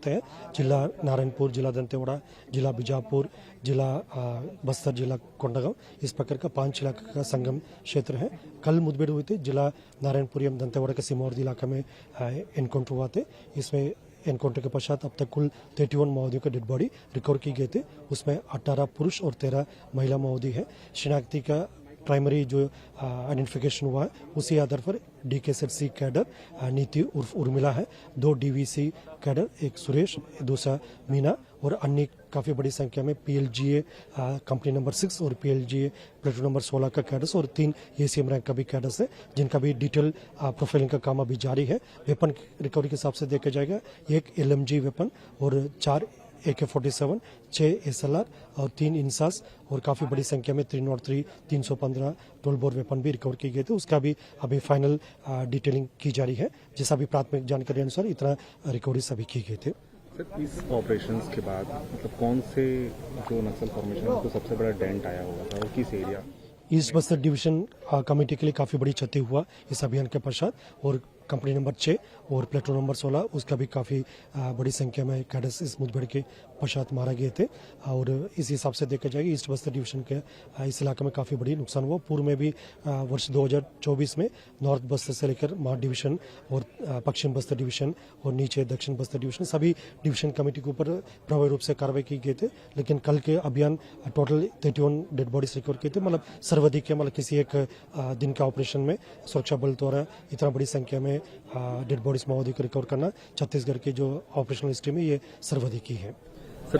होते हैं। जिला नारायणपुर, जिला दंतेवाड़ा, जिला बीजापुर, जिला बस्तर, जिला कोंडागांव, इस प्रकार का 5 इलाका का संगम क्षेत्र है। कल मुठभेड़ हुई थी जिला नारायणपुर एवं दंतेवाड़ा के सीमावर्ती इलाका में एनकाउंटर हुआ थे। इसमें एनकाउंटर के पश्चात अब तक कुल 31 माओवादियों के डेड बॉडी रिकवर की गई थे। उसमें 18 पुरुष और 13 महिला माओवादी है। शिनाख्ती का प्राइमरी जो आइडेंटिफिकेशन हुआ है उसी आधार पर DKZC कैडर नीति उर्फ उर्मिला है, 2 DVC कैडर, एक सुरेश, दूसरा मीना और अन्य काफ़ी बड़ी संख्या में PLGA कंपनी नंबर 6 और PLGA प्लेटून नंबर 16 का कैडर्स और 3 ACM रैंक का भी कैडर्स है, जिनका भी डिटेल प्रोफाइलिंग का काम अभी जारी है। वेपन रिकवरी के हिसाब से देखा जाएगा, एक LMG वेपन और 4 AK-47, 6 SLR और 3 इंसास और काफ़ी बड़ी संख्या में 303, 315 12 बोर वेपन भी रिकवर किए गए थे। उसका भी अभी फाइनल डिटेलिंग की जा रही है। जैसा भी प्राथमिक जानकारी अनुसार इतना रिकवरी सभी की गए थे। सर, इस ऑपरेशंस के बाद मतलब कौन से जो नक्सल फॉर्मेशन को सबसे बड़ा डेंट आया हुआ था और किस area? East Bastar division committee के लिए काफ़ी बड़ी क्षति हुआ इस अभियान के पश्चात, और कंपनी नंबर 6 और प्लेटून नंबर 16 उसका भी काफ़ी बड़ी संख्या में कैडेट्स इस मुठभेड़ के पश्चात मारा गए थे। और इस हिसाब से देखा जाएगा ईस्ट बस्तर डिवीजन के इस इलाके में काफ़ी बड़ी नुकसान हुआ। पूर्व में भी वर्ष 2024 में नॉर्थ बस्तर से लेकर माड डिवीजन और पश्चिम बस्तर डिवीजन और नीचे दक्षिण बस्तर डिवीजन सभी डिवीजन कमेटी के ऊपर प्रभावी रूप से कार्रवाई की गई थे। लेकिन कल के अभियान टोटल 31 डेड बॉडीज रिकवर किए थे। मतलब सर्वाधिक मतलब किसी एक दिन के ऑपरेशन में सुरक्षा बल द्वारा इतना बड़ी संख्या में डेड बॉडीज माओवादी को रिकवर करना छत्तीसगढ़ की जो ऑपरेशनल हिस्ट्री में ये सर्वाधिक ही है। सर,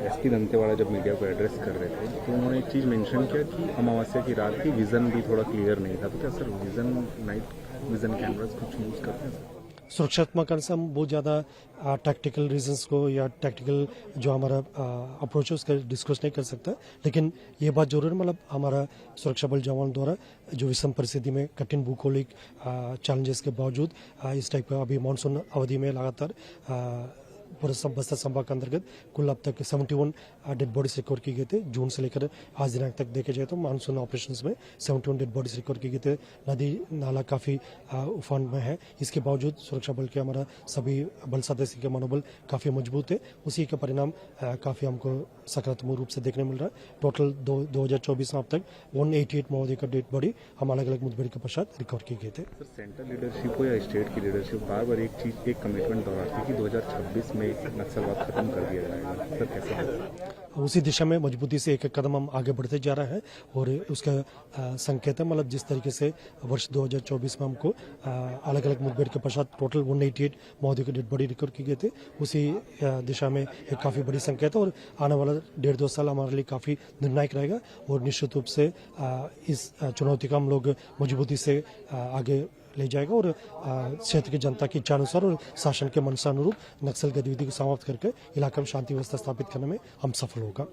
SP दंतेवाड़ा जब मीडिया को एड्रेस कर रहे थे तो उन्होंने एक चीज़ मेंशन किया कि अमावस्या की रात की विजन भी थोड़ा क्लियर नहीं था। तो क्या sir vision, night vision cameras कुछ यूज़ करते हैं सर? सुरक्षात्मक कारण से हम बहुत ज़्यादा टैक्टिकल रीजंस को या टैक्टिकल जो हमारा अप्रोच है उसका डिस्कस नहीं कर सकता। लेकिन ये बात जरूर है, मतलब हमारा सुरक्षा बल जवान द्वारा जो विषम परिस्थिति में कठिन भूगोलिक चैलेंजेस के बावजूद इस टाइप का अभी मानसून अवधि में लगातार पूरे बस्तर संभाग के अंतर्गत कुल अब तक 71 डेड बॉडीज रिकवर की गए थे। जून से लेकर आज दिनांक तक देखे जाए तो मानसून ऑपरेशंस में 71 डेड बॉडीज रिकवर की गए थे। नदी नाला काफ़ी उफान में है, इसके बावजूद सुरक्षा बल के हमारा सभी बल सदस्य के मनोबल काफ़ी मजबूत है। उसी का परिणाम काफ़ी हमको सकारात्मक रूप से देखने मिल रहा है। टोटल 2024 में अब तक 188 माओवादी का डेड बॉडी हम अलग अलग मुठभेड़ के पश्चात रिकवर किए गए थे। सेंट्रल लीडरशिप हो या स्टेट की लीडरशिप बार बार एक कमिटमेंट दोहराती है कि 2026 में नक्सलवाद खत्म कर दिया जाएगा। सर, कैसे है? उसी दिशा में मजबूती से एक एक कदम हम आगे बढ़ते जा रहे हैं और उसका संकेत है, मतलब जिस तरीके से वर्ष 2024 में हमको अलग अलग मुठभेड़ के पश्चात टोटल 188 माओवादी के डेड बॉडी रिकवर की गए थे, उसी दिशा में एक काफ़ी बड़ी संकेत है। और आने वाला 1.5-2 साल हमारे लिए काफ़ी निर्णायक रहेगा और निश्चित रूप से इस चुनौती का हम लोग मजबूती से आगे ले जाएगा और क्षेत्र की जनता की इच्छा अनुसार और शासन के मनसानुरूप नक्सल गतिविधि को समाप्त करके इलाका में शांति व्यवस्था स्थापित करने में हम सफल होगा।